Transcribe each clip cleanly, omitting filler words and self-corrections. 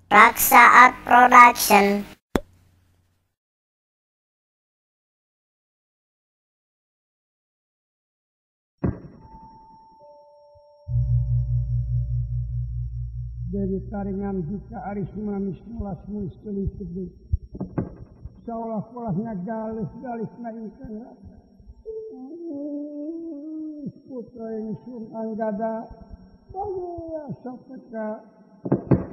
Raksa Art Production. Dari taringan jika aris manis mulas mulis keli gede seolah-olahnya galis na ingkang rata putra yang sun anggada bagi sapeka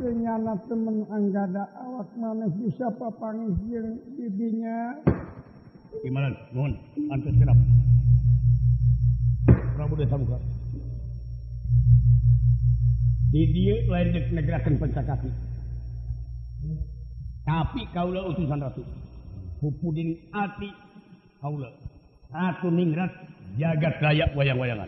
kenyana temen anggada awak manis bisa papangis jeung bibinya gimana nuhun antus kenap Prabu Desa Muka di dia lain negerakan pencakati tapi kaula utusan ratu pupudin ati kaula ratu ningrat jagat raya wayang-wayangan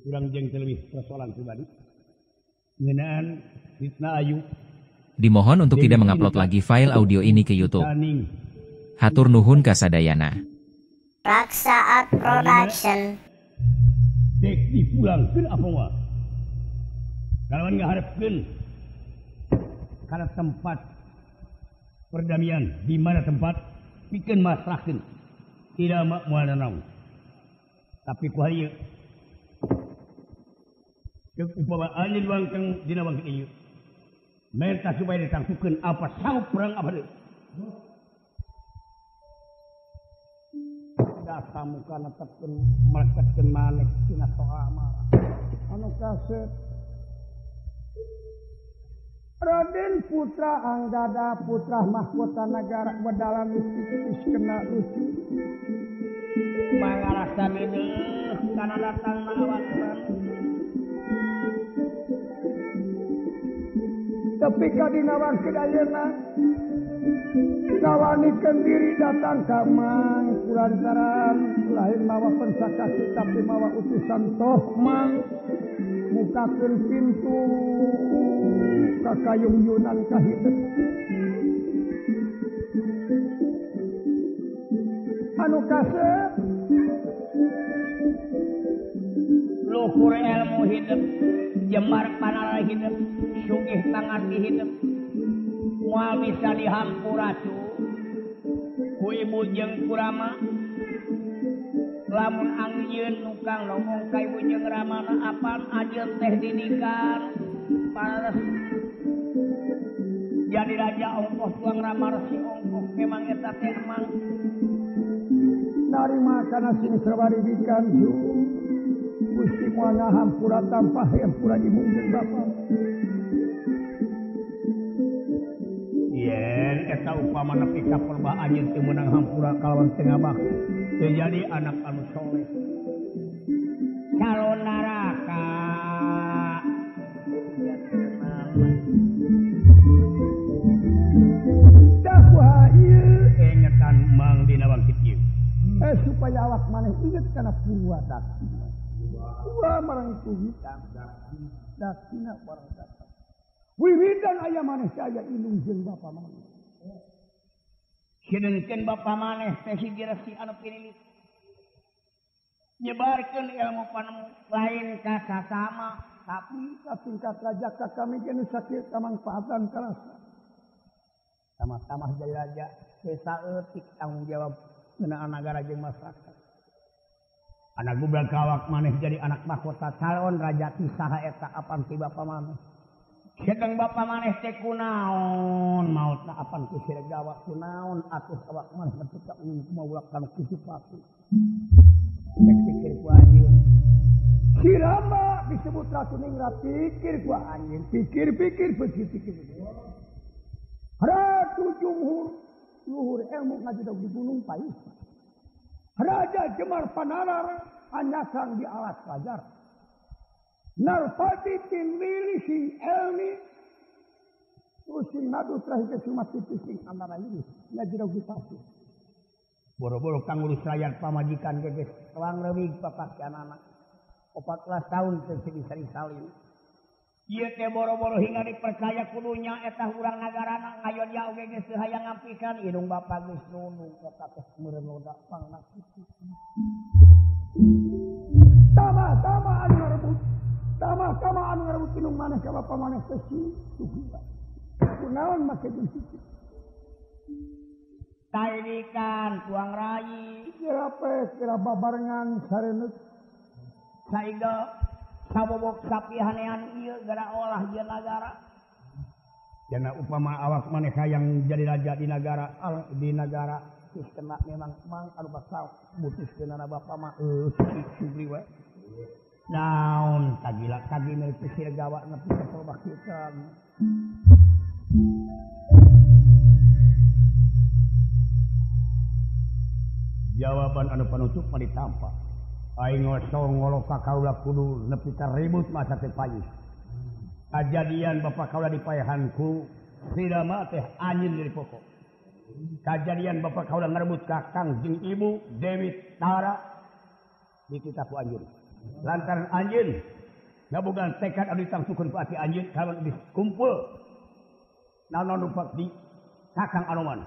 kurang jeng terlebih persoalan pribadi ngenaan Fitna Ayu. Dimohon untuk tidak mengupload lagi file audio ini ke YouTube. Hatur nuhun kasadayana. Raksa Art Production. Dek dipulangkeun apa mah? Kalau ngaharepkeun kana tempat perdamaian di mana tempat pikeun masrahkeun tidak moal nanaon. Tapi ku harieu ceuk upama aya diwangkeun dina wangkeun ieu. Merta supaya ditangsukeun apa sanggup perang apa deui. Tamu kana tepkeun meleketkeun maneh tina soal marah anu kaset Raden Putra Anggada putra mahkota negara bedalan mistis kena lucu mangarasa beudeuh kana datang awakna tapi kadina wangkeun ayeuna ngawanikeun diri datang ka mang kulantaran lain mawa pensakasi tapi mawa utusan toh mang mukakeun pintu ka kayungyunan ka hideuk anu kasep luhur ilmu hidup jemar panala hidup sugih pangarti hidup moal bisa dihampura cu ku ibu jeung kurama lamun angjeun nukang ngomong ka ibu jeung ramana apaan ajeun teh didikan paras jadi raja ongkoh tuang ramar si ongkoh memang eta teh emang narima kana sini sabari dikan cu Gusti moal ngahampura tanpa hampura ibu jeung bapa yen eta upama nepi ka perbah anjeun teu meunang hampura kalawan tengah bakti teu jadi anak anu soleh calon neraka dakwah ieu ingetan mang dina bangkit ieu supaya awak maneh inget kana purwa dakti purwa marang itu hitam daktina barang datang wiwidan aya maneh aya indung jeung bapa maneh kideungkeun bapa maneh teh hiji resi anu pinilit nyebarkeun ilmu panemu lain ka sasama tapi ka tingkat raja ka kami geus sakieu kamangfaatan karasa sama-sama jadi raja teu saeutik tanggung jawab ngeunaan nagara jeung masyarakat anak budak kawak maneh jadi anak mahkota calon raja ti saha eta apan ti bapa maneh sedang bapa maneh teh kunaon mautna apan ku sireg awak kunaon atuh awak maneh nepi ka maulak kana kusupati cek pikir ku anjeun sirama disebut ratu ningrat pikir ku anjeun pikir-pikir pikir ratu jumhur luhur ilmu ngajudog di gunung pais raja Jemar Panalar anyasang di alas fajar Narpati tinwili si Elmi terus si Nadu terakhir ke Sumat Tipising antara ini ngajudog di pasir boro-boro kang urus rakyat pamajikan geges tuang leuwih papat anak 14 tahun teu bisa disalin ieu teh boro-boro hingga dipercaya kudunya eta urang nagarana ngayon ya oge geus hayang ngampikan indung bapa geus nunung eta teh meureun loda pangna tama anu rebut pertama anu ngarebut kinung maneh ka bapa maneh teh sugiha. Kunaon make dicicip. Tairikan tuang rai Kira babarengan sareneut saiga sabobok sapihanean ieu gara olah ieu nagara. Jana upama awak maneh hayang jadi raja di negara sistemna memang mang anu bakal mutuskeunana bapa mah sugri we. Naon tagila kagina pisir gawa nepi ka pabaktikan. Jawaban anu panutup mah ditampa. Aing ngosong ngolok ka kaula kudu nepi ka ribut masa teh payus. Kajadian bapa kaula dipayahanku sidama teh anjeun dari pokok. Kajadian bapa kaula ngarebut kakang jeung ibu Dewi Tara dititah ku anjeun. Lantaran anjeun ngabogaan tekad anu ditangsukeun ku ati anjeun kawan geus kumpul. Naon rupa di kakang Anoman.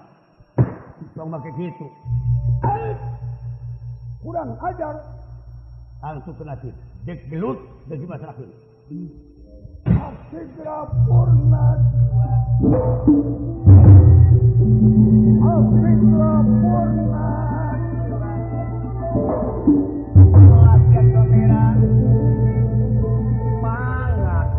Tong make kitu. Kurang ajar langsung kena sih dek gelut dari masyarakat segera purna segera purna latihan kamera mangat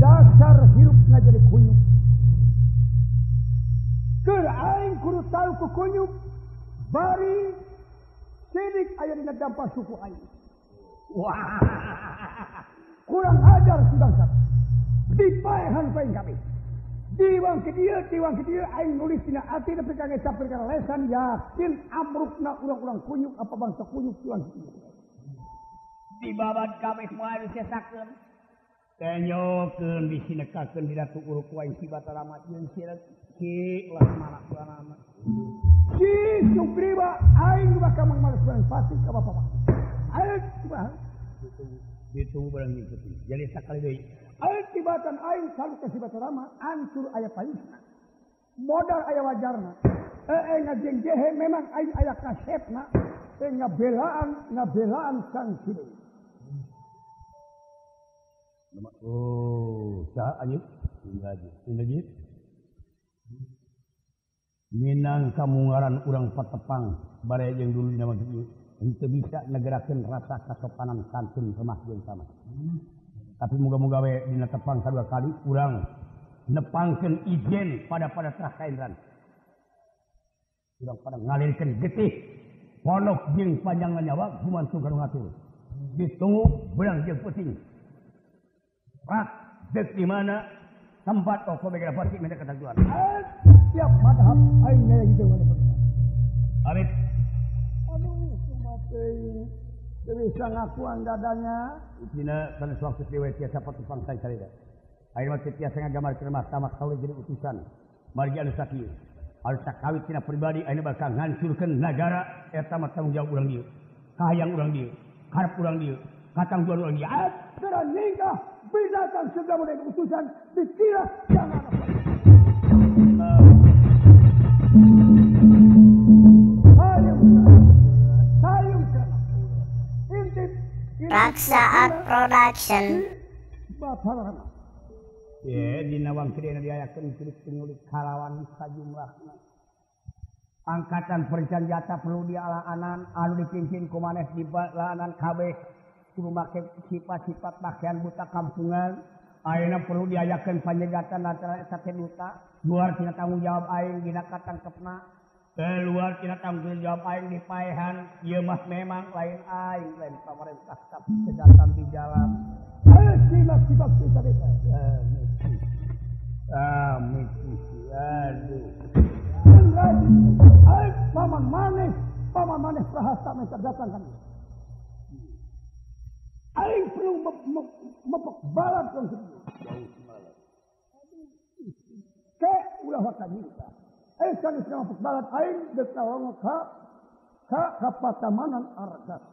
dasar hirup ngajari kunyuk. Keur aing kudu tahu ku kunyuk bari sidik aya dina dampak suku aing. Wah. Kurang ajar si bangsa. Dipaehan paing kami. Diwang ke dia aing nulis dina ati nepi ka ngecap perkara lesan yakin amrukna urang-urang kunyuk apa bangsa kunyuk tuan. Di babat kabeh moal disesakeun. Tenyokeun disinekakeun di datu uruk waing si Batarama jeung si Laksamana kuranana. Si Sugriwa aing bakal mangmalas pasti ka bapa. Aing kumaha? Ditunggu barang ngikuti. Jadi sakali deui. Aing tibatan aing salu ka si Batarama ancur aya payusna. Modal aya wajarna. Ngajengjehe memang aing aya kasepna. Ngabelaan sang Sideu. Oh, sah anjir. Inggajit. Minang kamungaran urang patepang bare jeung dulu dina mah kieu. Henteu bisa negerakeun rasa kasopanan santun remah jeung sama. Tapi moga-moga we dina tepang kadua kali urang nepangkeun ijen pada trah kainran. Urang pada ngalirkeun getih pondok jeung panjang nyawa gumantung kanu ngatur. Ditunggu beurang jeung peuting. Rak, dek di mana tempat toko begera pasti minta ketentuan. Siap madhab aing ngaya gitu mana pun. Arif. Aduh, mati. Bisa ngakuan dadanya. Dina kana suatu riwayat tiasa patupang saya carita. Aing mah tiasa ngagamar keur mahkamah kaula jadi utusan. Margi anu sakieu. Anu sakawit tina pribadi aing bakal ngancurkeun nagara eta mah tanggung jawab urang dieu. Kahayang urang dieu, karep urang dieu, katangguhan urang dieu. Segera nikah. Bidakan segera mulai keputusan dikira jangan apa. Sayung intip Raksa Art Production. Ya, di nawang kedena diayakeun kudu ngulik kalawan sajumlahna. Angkatan Perjanjata perlu dialaanan anu dipimpin ku maneh di laanan kabeh. Kudu make sifat-sifat pakaian buta kampungan. Ayeuna perlu diayakeun panyegatan antara eta teh duta. Luar tina tanggung jawab aing dina katangkepna. Luar tina tanggung jawab aing dipaehan. Ieu mah memang lain aing, lain pamarentah tapi sedatan di jalan. Ayo sifat-sifat tadi. Misi. Aduh. Aing paman maneh prahasta meh datang kan. Aing perlu mempekbalan konsep itu. Kayak ulah wakil kita. Kan isna mempekbalan aing dekawang ka patamanan Argas.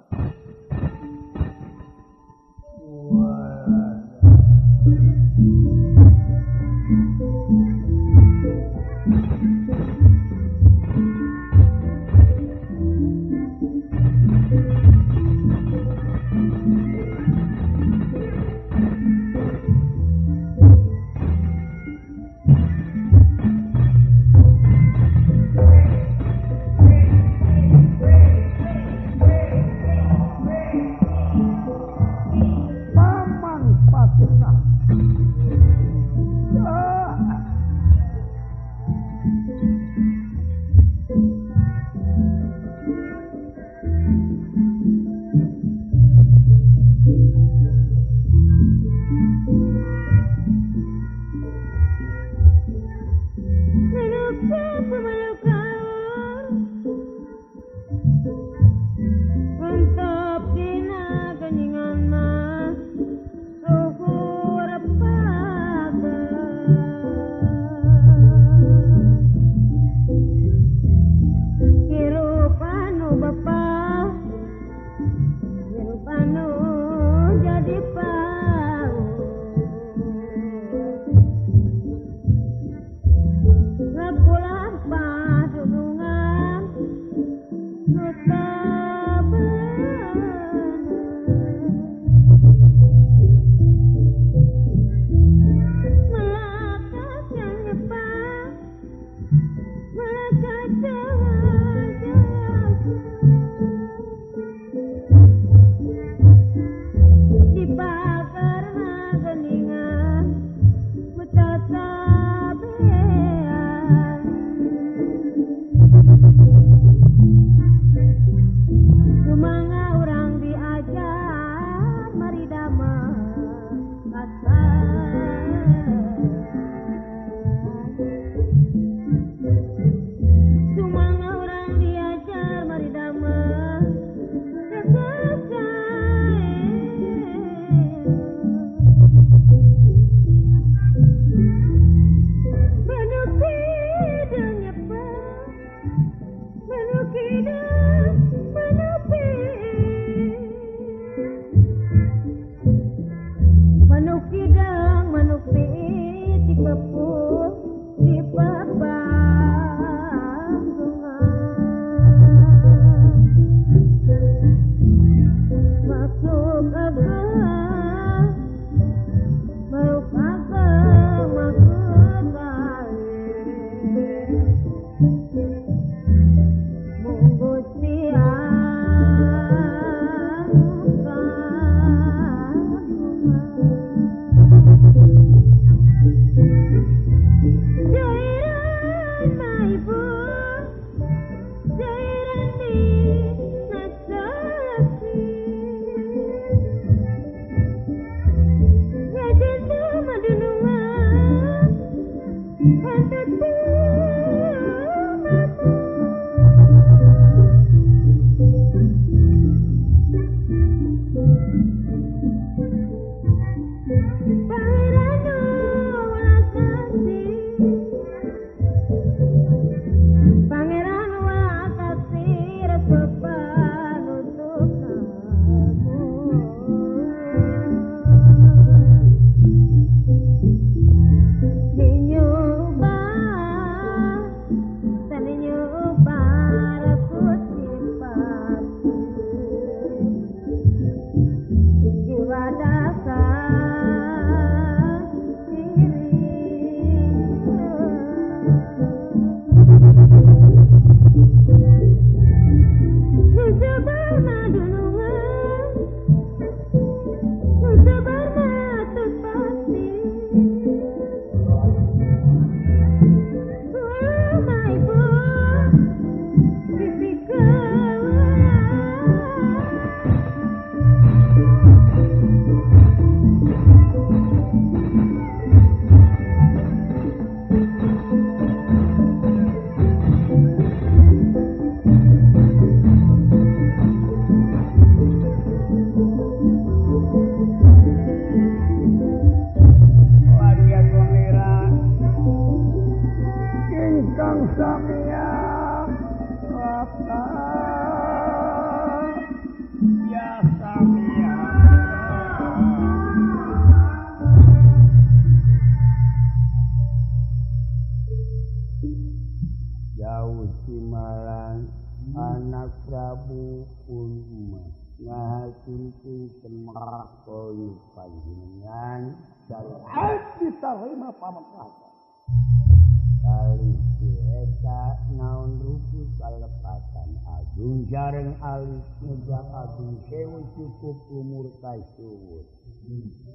Jareng alis muda agung sewu cukup umur kaisuwut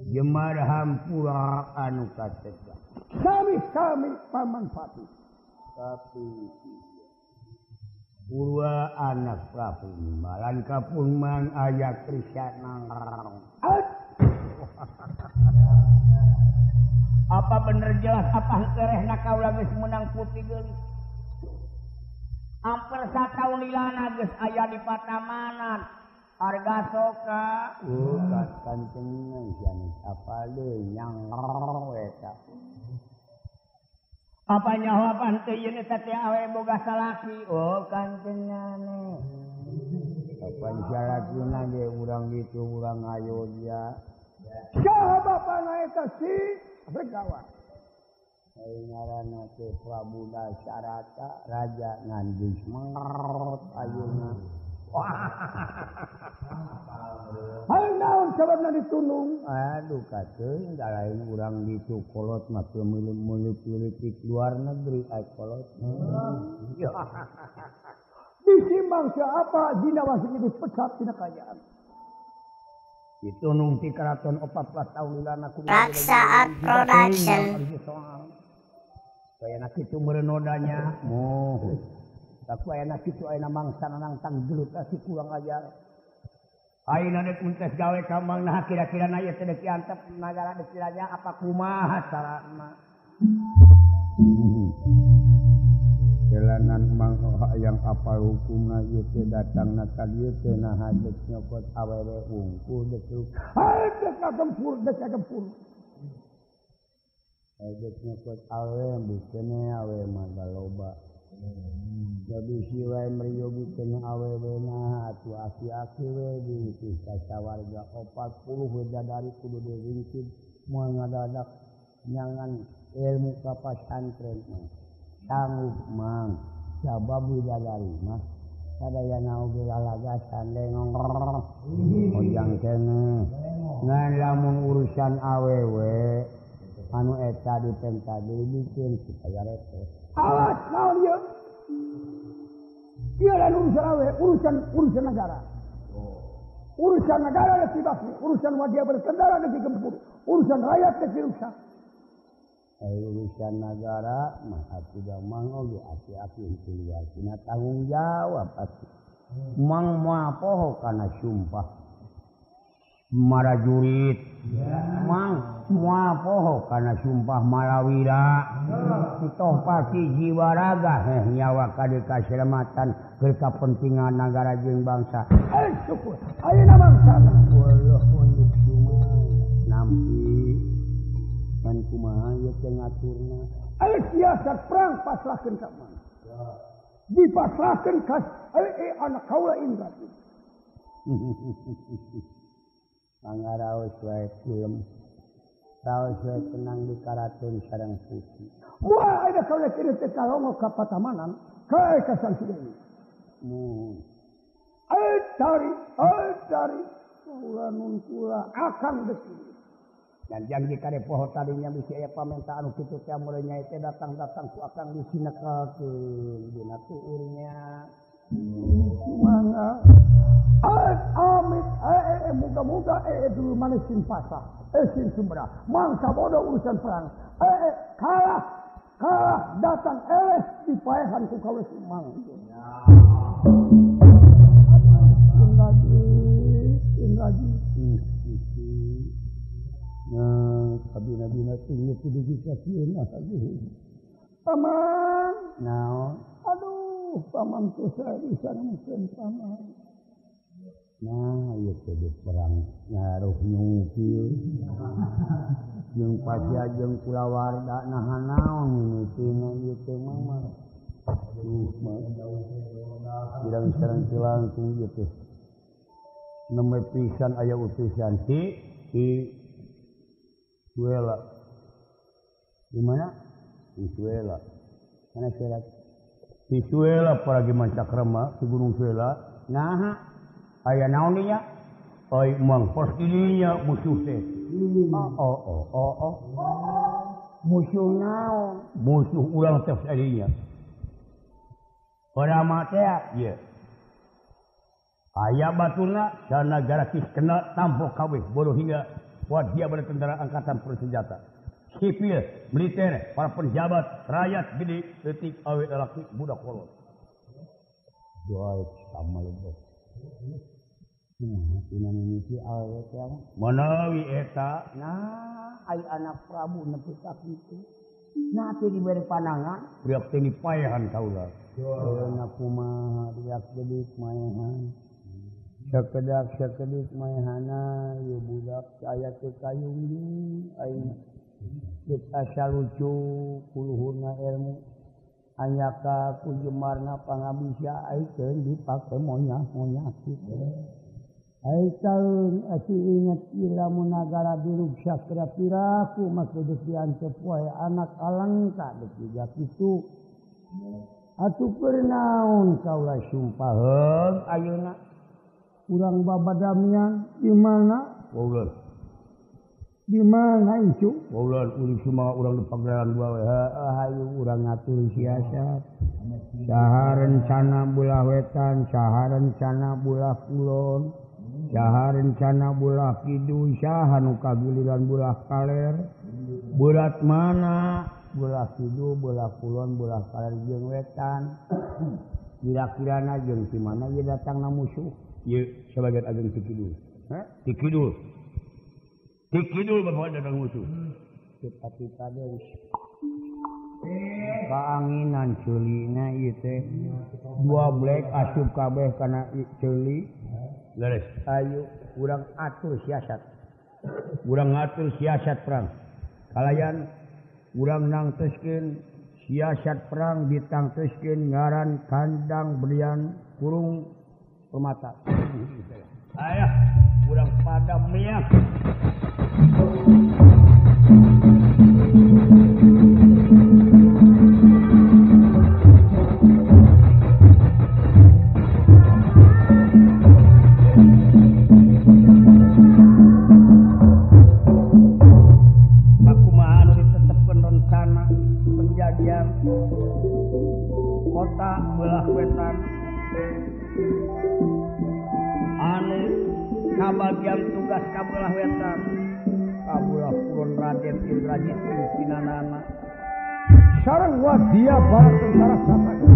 jemar hampura anu kategak kami paman pati tapi purwa anak Prabu Malan kapung mang ayak krisana apa bener jelas apa kerehna kaula geus menang putih geulis hampir 1 tahun lilana geus aya di Patamanan harga soka kancengan jan apa deui nyang eta apa nyawapan teh ieu teh awe boga salaki kancengan apa salakina ge urang gitu urang Ayodya saha bapana eta si Begawan ngaranna teh Prabu Dasarata raja ngan geus mangret ayeuna Hal naon sababna ditunung? Aduh kateuing da lain urang gitu kolot mah teu meuli-meuli di luar negeri ai kolot. Disimbang siapa dina masih dipecat tina kayaan. Ditunung ti karaton 14 tahun lilana kudu Raksa Production. Kayana kitu merenodanya. Moh. Tak kayana kitu ayeuna mangsa nang tanggelut si kurang ajar. Ayeuna dek muntes gawe ka mang nah kira-kira na ieu teh dek antep nagara dek kiranya apa kumaha carana. Jalanan mang yang apa hukumna ieu teh datangna ka dieu teh nah dek nyokot awewe unggul dek. Dek agempur. Dek nyokot awewe bukene awewe mah galoba. Jadi si wae meriyo bikin awewena atu aki-aki we di kasa warga 40 widadari kudu diringkid moal ngadadak nyangan ilmu ka pasantren mah sanggup mang sabab widadari mah sadayana oge lalagasan lengong ojang kene ngan lamun urusan awewe anu eta ditenta dibikin supaya repot. Awas naon ieu? Ieu lain urusan awe, urusan negara. Urusan negara dek dibasmi, urusan wadia berkendara dek digempur, urusan rakyat dek dirusak. Urusan negara mah atuh da mang oge aki-aki itu luar tina tanggung jawab atuh. Mang moal poho kana sumpah marajurit. Mang moal poho kana sumpah malawira. Toh pasti jiwa raga nyawa kade kaselamatan keur kapentingan negara jeung bangsa. Syukur. Ayeuna bangsa. Wallah untuk cuma nampi kan kumaha ieu teh ngaturna. Siasat perang pasrahkeun ka mana? Dipasrahkeun ka anak kaula Indra. Pangaraos wae kulem. Raos wae tenang di karaton sareng putih. Moal aya kaula kieu teh kalongo ka patamanan, kae ka Sansudewi. Cari. Kula nun kula akan deki. Dan janji kade poho tadinya bisi aya pamenta anu kitu teh mulai nyai teh datang-datang ku akan disinekelkeun dina tuurnya. Mangga. Amit, muga-muga dulu manesin pasah, sin sumberah. Mangsa bodoh urusan perang. Kalah datang dipaehan ku kawe sumang. Indraji. Nah, kabina-bina tinggi kudu dikasieun lagi. Paman. Naon? Aduh, paman teh saya bisa nemukeun paman. Nah, ieu teh perang ngaruh nyungkil. Jeung pasia jeung kulawarga nahan naon mimitina ieu teh mah. Kirang sareng langsung ieu teh. Nembe pisan aya utusan di Suela. Di mana? Di Suela. Mana Suela? Di Suela paragi Mancakrama, di Gunung Suela. Nah, aya naon dinya? Ai mang pastinya musuh teh. Musuh naon? Musuh urang teh sadinya. Pada mate ya. Aya batuna dan negara kis kena tampok kawih bodoh hingga wadia bertentara angkatan bersenjata. Sipil, militer, para pejabat, rakyat gede, detik awet lelaki, budak kolot. Baik, sama lebih. Tina mimiti awet yang menawi eta. Nah, ai anak Prabu nepi ka kitu. Nah, teh diberi panangan, riak teh dipaehan kaula. Ayeuna kumaha riak dedik maehan. Sakedak maehana ieu budak aya teu kayung aing kita salucu kuluhurna ilmu anyaka ku jemarna pangabisa aikeun dipake monyah-monyah kitu. Ai taun ati inget ilamun nagara diruksak kira-kira ku maksud diantep wae anak alangka deuk kitu. atuh pernaon kaula sumpaheun ayeuna urang babadamian di mana? Waulan. Di mana itu? Waulan uli sumaha urang di pagelaran dua we. Hayu urang ngatur siasat. Saha rencana bulah wetan, saha rencana bulah kulon, saha rencana bulah kidul, saha nu kagiliran bulah kaler. Bulat mana? Bulah kidul, bulah kulon, bulah kaler jeung wetan. Kira-kirana jeung di mana ye datangna musuh? Ye sebagian agen ti kidul. Ti kidul. Ti kidul bapak datang musuh. Kita deui. Kaanginan ceulina ieu teh. Dua blek asup kabeh kana ceuli. Leres. Ayo urang atur siasat. Urang ngatur siasat perang. Kalayan urang nangteskeun siasat perang ditangteskeun ngaran kandang berian kurung permata. Ayah, urang pada miak. Sakumaha anu ditetepkeun rencana penjajian kota belah wetan anu kabagian tugas kabelah wetan kabelah kulon Raden Indrajit pimpinanana sareng wadia para tentara Sataka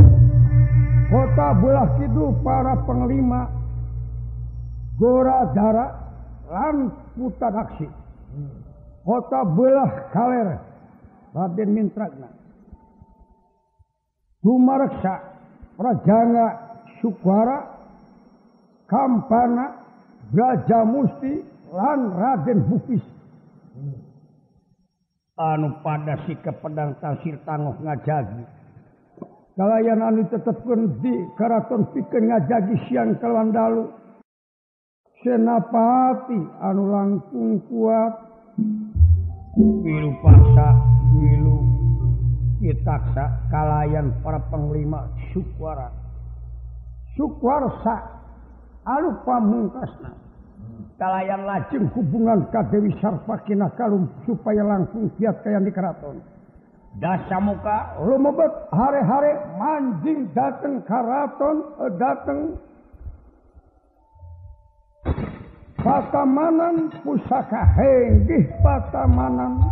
kota belah kidul para panglima Goradara lan Putanaksi kota belah kaler Raden Mintragna Dumareksa Prajana Sukwara Kampana Braja Musti lan Raden Bupis anu pada sikap pedang tasir tangguh ngajagi kalayan anu tetepkeun di karaton pikeun ngajagi siang kalawan dalu senapati anu langkung kuat wilu paksa wilu kitaksa kalayan para panglima Sukwarsa anu pamungkasna kalayan lajeng hubungan ka Dewi Sarpakina kalum supaya langsung siap kayan di keraton dasamuka lumebet hare-hare manjing dateng karaton dateng Patamanan pusaka henggih Patamanan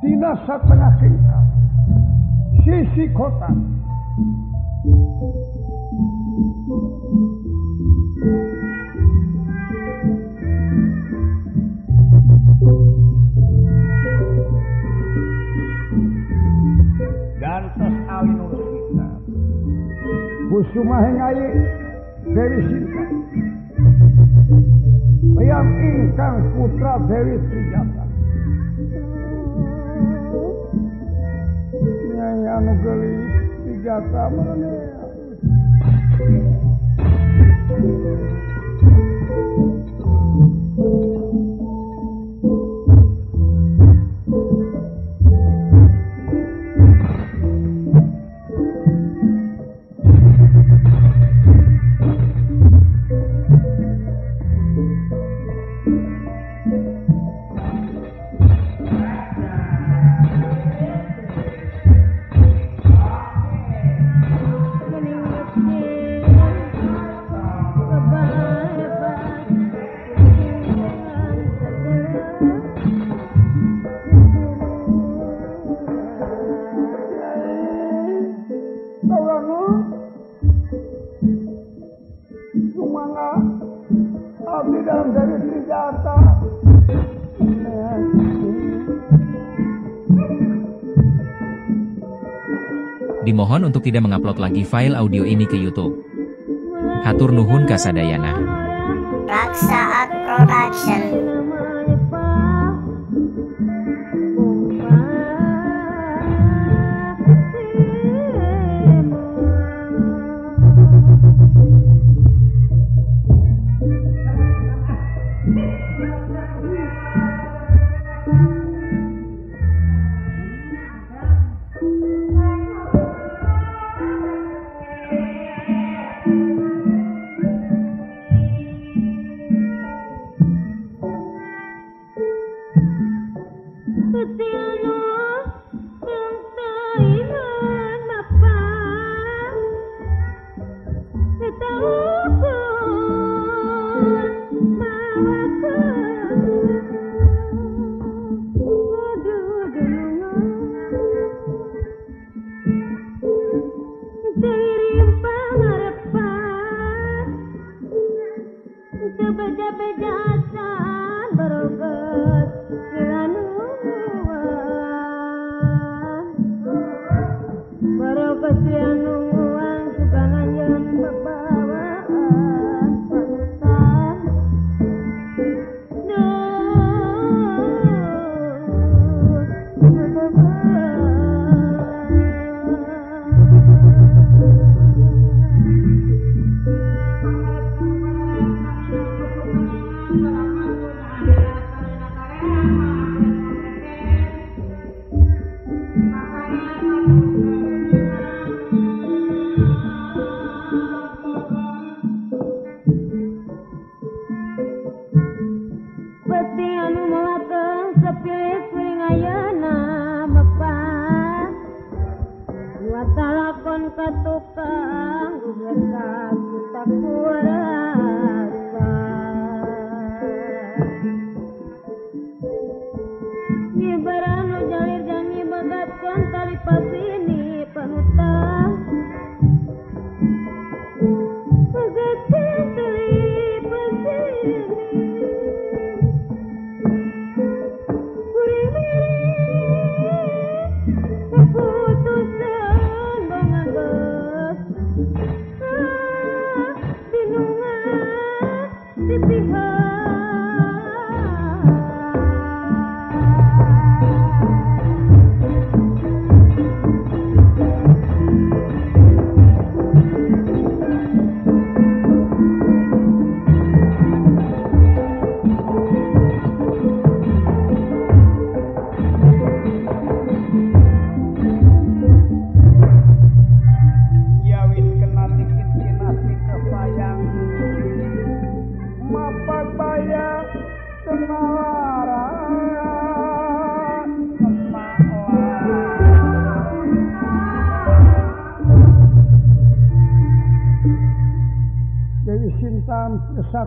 dina satengah kingkal sisi kota gantos alinur kita Kusuma hengayi Dewi Sinta yang ingkang putra Dewi Trijata Nyai anu gelis Trijata mana Dimohon untuk tidak mengupload lagi file audio ini ke YouTube. Hatur nuhun kasadayana. Raksaat Production.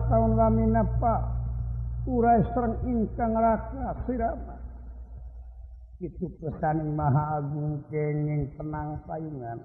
Tahun laminapa urai sereng ingkang raka sirama itu pesaning maha agung kenging tenang payungan